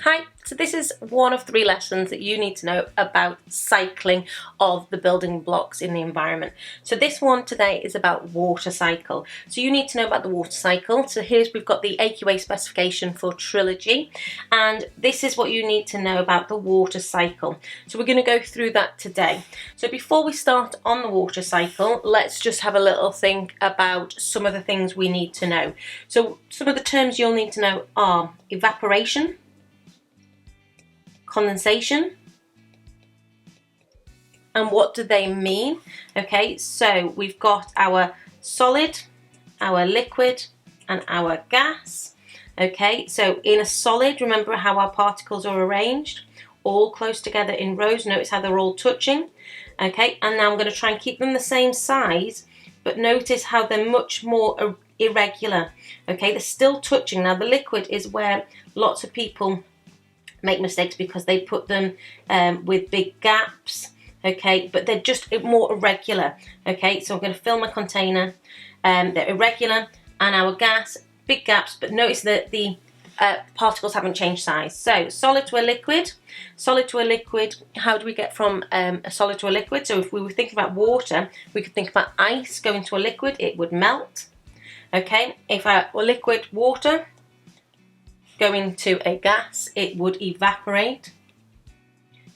Hi, so this is one of 3 lessons that you need to know about cycling of the building blocks in the environment. So this one today is about water cycle. So you need to know about the water cycle. So we've got the AQA specification for Trilogy, and this is what you need to know about the water cycle. So we're going to go through that today. So before we start on the water cycle, let's just have a little think about some of the things we need to know. So some of the terms you'll need to know are evaporation, condensation, and what do they mean? Okay, so we've got our solid, our liquid, and our gas. Okay, so in a solid, remember how our particles are arranged, all close together in rows. Notice how they're all touching. Okay, and now I'm going to try and keep them the same size, but notice how they're much more irregular. Okay, they're still touching. Now the liquid is where lots of people make mistakes because they put them with big gaps, okay, but they're just more irregular. Okay, so I'm going to fill my container, they're irregular, and our gas, big gaps, but notice that the particles haven't changed size. So solid to a liquid, how do we get from a solid to a liquid? So if we were thinking about water, we could think about ice going to a liquid, it would melt. Okay, if our liquid water going to a gas, it would evaporate.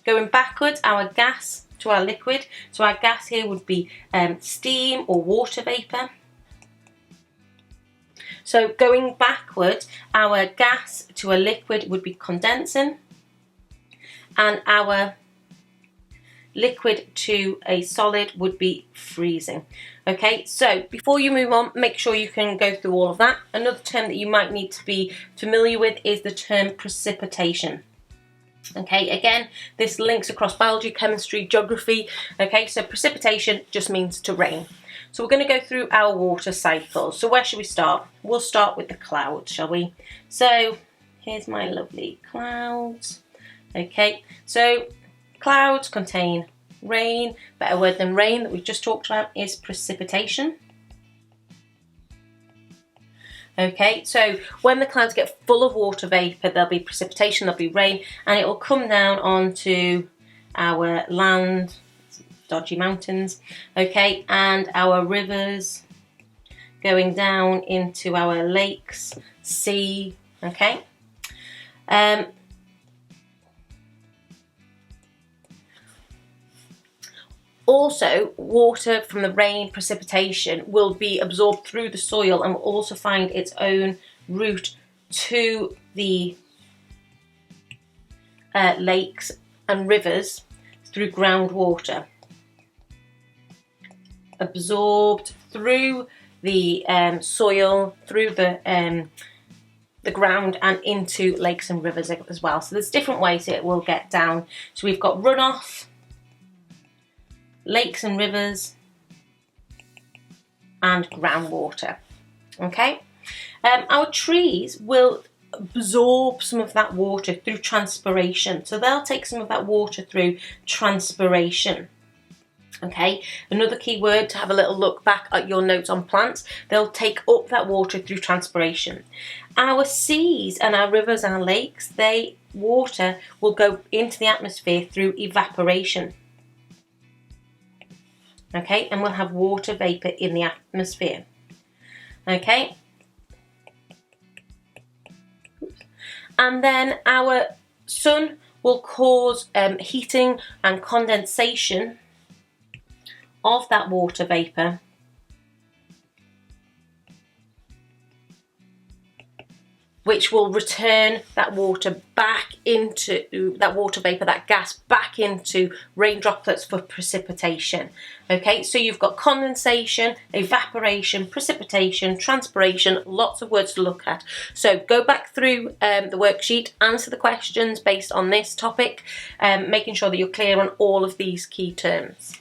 Going backwards, our gas to our liquid, so our gas here would be steam or water vapor. So going backwards, our gas to a liquid would be condensing, and our liquid to a solid would be freezing. Okay, so before you move on, make sure you can go through all of that. Another term that you might need to be familiar with is the term precipitation. Okay, again, this links across biology, chemistry, geography. Okay, so precipitation just means to rain. So we're going to go through our water cycle. So where should we start? We'll start with the clouds, shall we? So here's my lovely clouds. Okay, so clouds contain rain. Better word than rain that we've just talked about is precipitation. Okay, so when the clouds get full of water vapor, there'll be precipitation, there'll be rain, and it will come down onto our land, dodgy mountains, okay, and our rivers, going down into our lakes, sea, okay. Also, water from the rain, precipitation, will be absorbed through the soil and will also find its own route to the lakes and rivers through groundwater. Absorbed through the soil, through the ground, and into lakes and rivers as well. So there's different ways it will get down. So we've got runoff, lakes and rivers, and groundwater. Okay, our trees will absorb some of that water through transpiration, so they'll take some of that water through transpiration. Okay, another key word to have a little look back at your notes on plants, they'll take up that water through transpiration. Our seas and our rivers and our lakes, water will go into the atmosphere through evaporation. Okay, and we'll have water vapor in the atmosphere. Okay, and then our sun will cause heating and condensation of that water vapor, which will return that water back into that water vapor, that gas back into rain droplets for precipitation. Okay, so you've got condensation, evaporation, precipitation, transpiration, lots of words to look at. So go back through the worksheet, answer the questions based on this topic, making sure that you're clear on all of these key terms.